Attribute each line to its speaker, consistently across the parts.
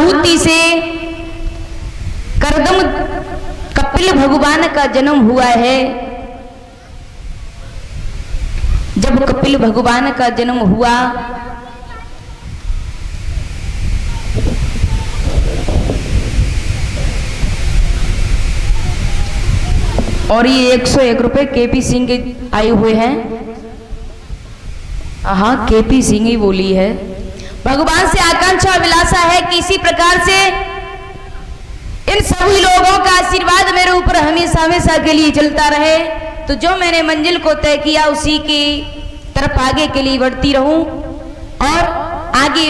Speaker 1: आहुति से करदम कपिल भगवान का जन्म हुआ है। जब कपिल भगवान का जन्म हुआ और ये 101 रुपए केपी सिंह के आए हुए हैं। हाँ, केपी सिंह ही बोली है। भगवान से आकांक्षा अभिलाषा है कि इसी प्रकार से इन सभी लोगों का आशीर्वाद मेरे ऊपर हमेशा हमेशा के लिए चलता रहे। तो जो मैंने मंजिल को तय किया उसी की तरफ आगे के लिए बढ़ती रहूं और आगे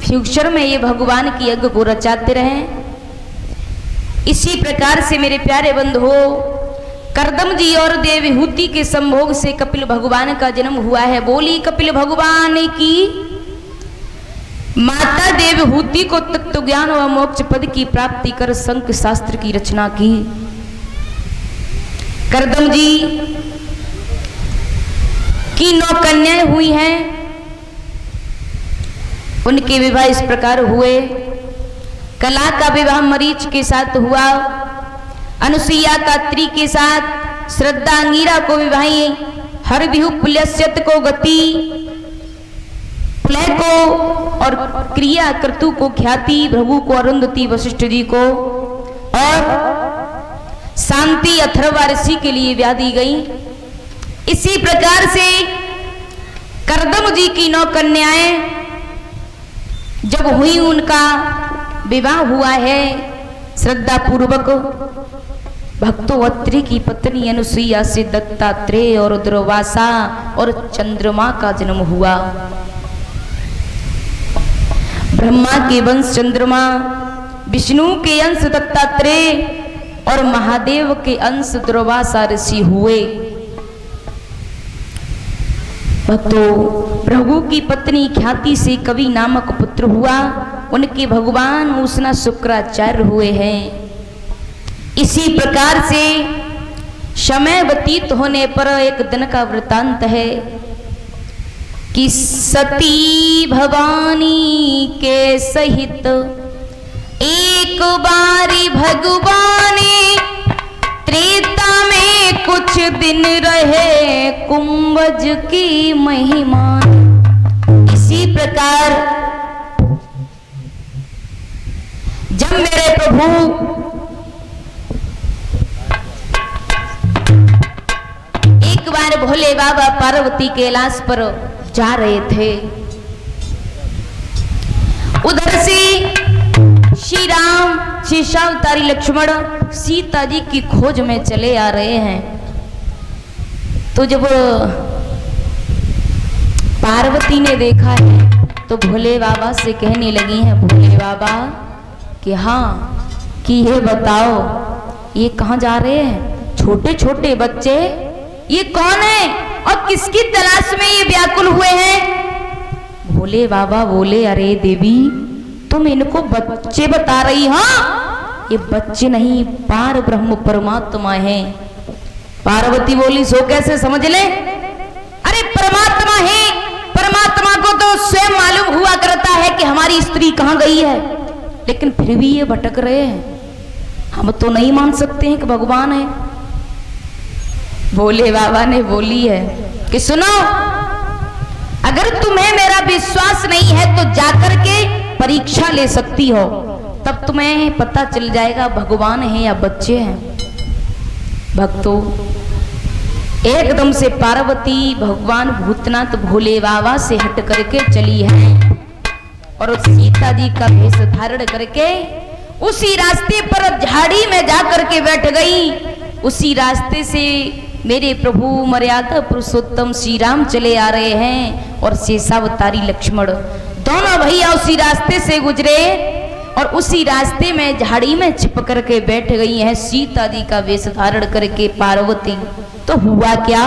Speaker 1: फ्यूचर में ये भगवान की यज्ञ को रचाते रहें। इसी प्रकार से मेरे प्यारे बंधुओं, करदम जी और देवहूति के संभोग से कपिल भगवान का जन्म हुआ है। बोली कपिल भगवान की। माता देवहूति को तत्व ज्ञान व मोक्ष पद की प्राप्ति कर संख शास्त्र की रचना की। करदम जी की 9 कन्याएं हुई हैं। उनके विवाह इस प्रकार हुए। कला का विवाह मरीच के साथ हुआ, अनुसुईया का त्री के साथ, श्रद्धा अंगीरा को विवाही, हरबिहु पुलस्यत को गति, प्लय को और क्रिया कर्तु को ख्याति, भृगु को अरुंधति वशिष्ठ जी को और शांति अथर्वा ऋषि के लिए ब्याह दी गई। इसी प्रकार से करदम जी की 9 कन्याएं जब हुई, उनका विवाह हुआ है श्रद्धा पूर्वक। भक्तोवत्री की पत्नी अनुसुईया से दत्तात्रेय और दुर्वासा और चंद्रमा का जन्म हुआ। ब्रह्मा के वंश चंद्रमा, विष्णु के अंश दत्तात्रेय और महादेव के अंश दुर्वासा ऋषि हुए। भक्तों, भृगु की पत्नी ख्याति से कवि नामक पुत्र हुआ। उनके भगवान उष्णा शुक्राचार्य हुए हैं। इसी प्रकार से समय व्यतीत होने पर एक दिन का वृतांत है कि सती भवानी के सहित एक बारी भगवान त्रेता में कुछ दिन रहे कुंभज की महिमा। इसी प्रकार जब मेरे प्रभु एक बार भोले बाबा पार्वती कैलाश पर जा रहे थे, उधर से श्री राम, शेषावतारी लक्ष्मण सीता जी की खोज में चले आ रहे हैं। तो जब पार्वती ने देखा है तो भोले बाबा से कहने लगी हैं, भोले बाबा कि हाँ, कि ये बताओ ये कहाँ जा रहे हैं? छोटे छोटे बच्चे, ये कौन है और किसकी तलाश में ये व्याकुल हुए हैं? भोले बाबा बोले, अरे देवी, तुम इनको बच्चे बता रही हो? ये बच्चे नहीं, पार ब्रह्म परमात्मा है। पार्वती बोली, सो कैसे समझ ले? अरे परमात्मा है, परमात्मा को तो स्वयं मालूम हुआ करता है कि हमारी स्त्री कहाँ गई है, लेकिन फिर भी ये भटक रहे हैं। हम तो नहीं मान सकते हैं कि भगवान है। भोले बाबा ने बोली है कि सुनो, अगर तुम्हें मेरा विश्वास नहीं है तो जाकर के परीक्षा ले सकती हो, तब तुम्हें पता चल जाएगा भगवान है या बच्चे हैं। भक्तों, एकदम से पार्वती भगवान भूतनाथ भोले बाबा से हट करके चली है और सीता जी का भेष धारण करके उसी रास्ते पर झाड़ी में जाकर के बैठ गई। उसी रास्ते से मेरे प्रभु मर्यादा पुरुषोत्तम श्री राम चले आ रहे हैं और शेषावतारी लक्ष्मण, दोनों भैया उसी रास्ते से गुजरे और उसी रास्ते में झाड़ी में छिप करके बैठ गई हैं सीता जी का वेश धारण करके पार्वती। तो हुआ क्या?